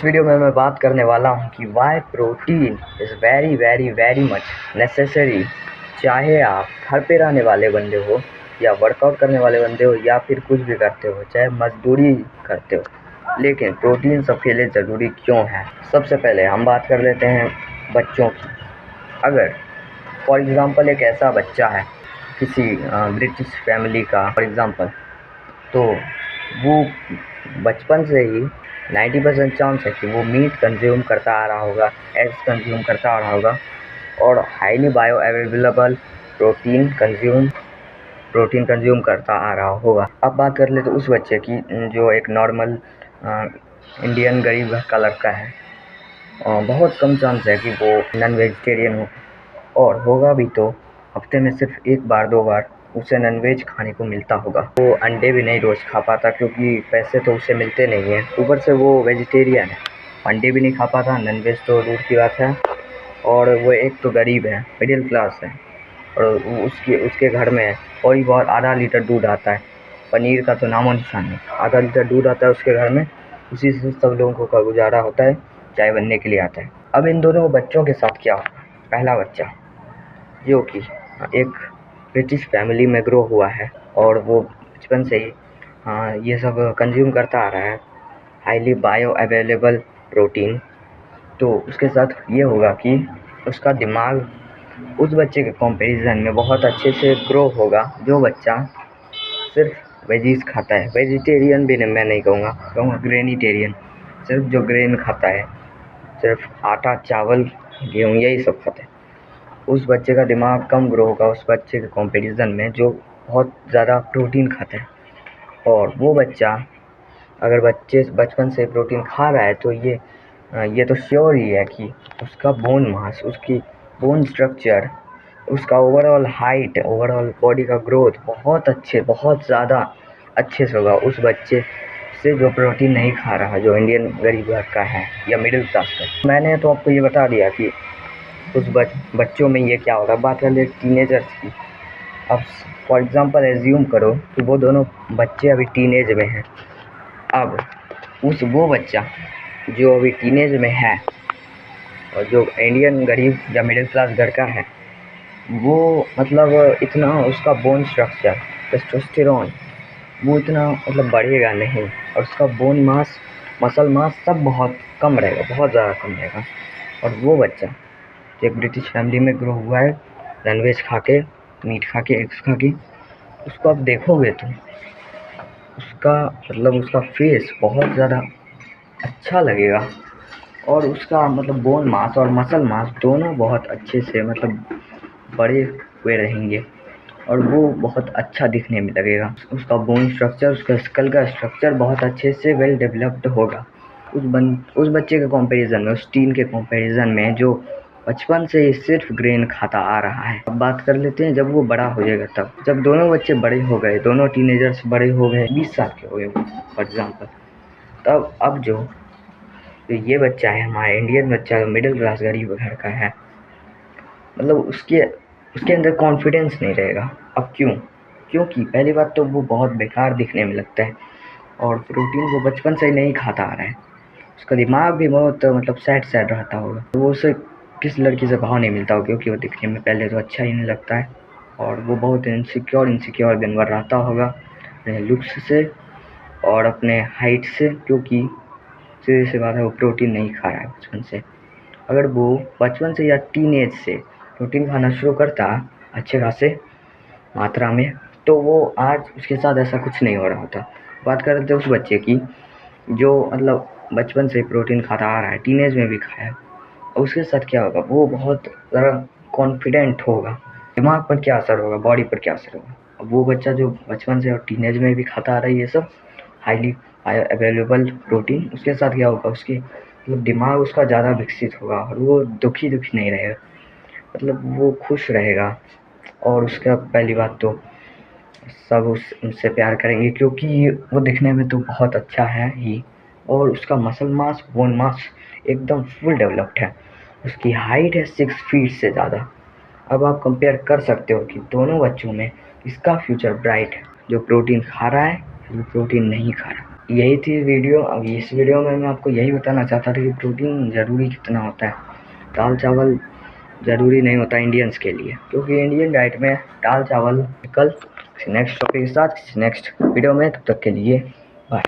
इस वीडियो में मैं बात करने वाला हूं कि whey protein is very very very much necessary. चाहे आप घर पे रहने वाले बंदे हो या वर्कआउट करने वाले बंदे हो या फिर कुछ भी करते हो, चाहे मजदूरी करते हो, लेकिन प्रोटीन सबके लिए ज़रूरी क्यों है। सबसे पहले हम बात कर लेते हैं बच्चों की। अगर फॉर एग्ज़ाम्पल एक ऐसा बच्चा है किसी ब्रिटिश फैमिली का फॉर एग्ज़ाम्पल, तो वो बचपन से ही 90% चांस है कि वो मीट कंज्यूम करता आ रहा होगा, एग्स कंज्यूम करता आ रहा होगा और highly bio available protein consume करता आ रहा होगा। अब बात कर ले तो उस बच्चे की जो एक नॉर्मल इंडियन गरीब घर का लड़का है, बहुत कम चांस है कि वो नॉन वेजिटेरियन हो, और होगा भी तो हफ्ते में सिर्फ एक बार दो बार उसे नॉनवेज खाने को मिलता होगा। वो अंडे भी नहीं रोज़ खा पाता क्योंकि पैसे तो उसे मिलते नहीं हैं, ऊपर से वो वेजिटेरियन है, अंडे भी नहीं खा पाता, नॉनवेज तो दूर की बात है। और वो एक तो गरीब है, मिडिल क्लास है, और उसके घर में और ही बहुत आधा लीटर दूध आता है, पनीर का तो नामो निशान नहीं। आधा लीटर दूध आता है उसके घर में, उसी से सब लोगों का गुजारा होता है, चाय बनने के लिए आता है। अब इन दोनों बच्चों के साथ क्या होगा। पहला बच्चा जो कि एक ब्रिटिश फैमिली में ग्रो हुआ है और वो बचपन से ही ये सब कंज्यूम करता आ रहा है, हाईली बायो अवेलेबल प्रोटीन, तो उसके साथ ये होगा कि उसका दिमाग उस बच्चे के कंपैरिजन में बहुत अच्छे से ग्रो होगा जो बच्चा सिर्फ वेजीज खाता है। वेजिटेरियन भी मैं नहीं कहूँगा ग्रेनिटेरियन, सिर्फ जो ग्रेन खाता है, सिर्फ आटा चावल गेहूँ यही सब खाता है, उस बच्चे का दिमाग कम ग्रो होगा उस बच्चे के कंपैरिजन में जो बहुत ज़्यादा प्रोटीन खाता है। और वो बच्चा अगर बचपन से प्रोटीन खा रहा है तो ये तो श्योर ही है कि उसका बोन मास, उसकी बोन स्ट्रक्चर, उसका ओवरऑल हाइट, ओवरऑल बॉडी का ग्रोथ बहुत ज़्यादा अच्छे से होगा उस बच्चे से जो प्रोटीन नहीं खा रहा, जो इंडियन गरीब घर का है या मिडिल क्लास का। मैंने तो आपको ये बता दिया कि उस बच्चों में ये क्या होगा। बात कर ले टीनेजर्स की। अब फॉर एग्ज़ाम्पल एज्यूम करो कि वो दोनों बच्चे अभी टीनेज में हैं। अब वो बच्चा जो अभी टीनेज में है और जो इंडियन गरीब या मिडिल क्लास घर का है, वो मतलब इतना उसका बोन स्ट्रक्चर, टेस्टोस्टेरोन वो इतना मतलब बढ़ेगा नहीं, और उसका बोन मास, मसल मास सब बहुत कम रहेगा, बहुत ज़्यादा कम रहेगा। और वो बच्चा जो एक ब्रिटिश फैमिली में ग्रो हुआ है, नॉनवेज खा के, मीट खा के, एग्स खा के, उसको आप देखोगे तो उसका फेस बहुत ज़्यादा अच्छा लगेगा, और उसका मतलब बोन मास और मसल मास दोनों बहुत अच्छे से मतलब बड़े हुए रहेंगे, और वो बहुत अच्छा दिखने में लगेगा। उसका बोन स्ट्रक्चर, उसका स्कल का स्ट्रक्चर बहुत अच्छे से वेल डेवलप्ड होगा उस बच्चे के कंपैरिजन में, उस टीन के कंपैरिजन में जो बचपन से ही सिर्फ ग्रेन खाता आ रहा है। अब बात कर लेते हैं जब वो बड़ा हो जाएगा, तब जब दोनों बच्चे बड़े हो गए, दोनों टीनेजर्स बड़े हो गए, 20 साल के हो गए फॉर एग्जाम्पल, तब अब जो ये बच्चा है हमारा इंडियन बच्चा, मिडिल क्लास गरीब घर का है, मतलब उसके अंदर कॉन्फिडेंस नहीं रहेगा। अब क्योंकि पहली बात तो वो बहुत बेकार दिखने में लगता है, और प्रोटीन वो बचपन से ही नहीं खाता आ रहा है, उसका दिमाग भी बहुत मतलब सैड रहता होगा, वो उसे किस लड़की से भाव नहीं मिलता होगा क्योंकि वो दिखने में पहले तो अच्छा ही नहीं लगता है, और वो बहुत इनसिक्योर बनवर रहता होगा अपने लुक्स से और अपने हाइट से, क्योंकि सीधी सी बात है वो प्रोटीन नहीं खा रहा है बचपन से। अगर वो बचपन से या टीनेज से प्रोटीन खाना शुरू करता अच्छे खासे मात्रा में, तो वो आज उसके साथ ऐसा कुछ नहीं हो रहा होता। बात कर रहे थे उस बच्चे की जो मतलब बचपन से प्रोटीन खाता आ रहा है, टीनेज में भी खाया, उसके साथ क्या होगा, वो बहुत ज़्यादा कॉन्फिडेंट होगा। दिमाग पर क्या असर होगा, बॉडी पर क्या असर होगा। अब वो बच्चा जो बचपन से और टीनेज में भी खाता आ रहा है ये सब हाईली अवेलेबल प्रोटीन, उसके साथ क्या होगा, उसकी मतलब दिमाग उसका ज़्यादा विकसित होगा और वो दुखी नहीं रहेगा, मतलब वो खुश रहेगा। और उसका पहली बात तो सब उससे प्यार करेंगे क्योंकि वो दिखने में तो बहुत अच्छा है ही, और उसका मसल मास, बोन मास एकदम फुल डेवलप्ड है, उसकी हाइट है 6 फीट से ज़्यादा। अब आप कंपेयर कर सकते हो कि दोनों बच्चों में किसका फ्यूचर ब्राइट है, जो प्रोटीन खा रहा है जो प्रोटीन नहीं खा रहा। यही थी वीडियो। अब इस वीडियो में मैं आपको यही बताना चाहता था कि प्रोटीन ज़रूरी कितना होता है। दाल चावल ज़रूरी नहीं होता इंडियंस के लिए, क्योंकि इंडियन डाइट में दाल चावल। कल नेक्स्ट टॉपिक के साथ नेक्स्ट वीडियो में, तब तक के लिए बाय।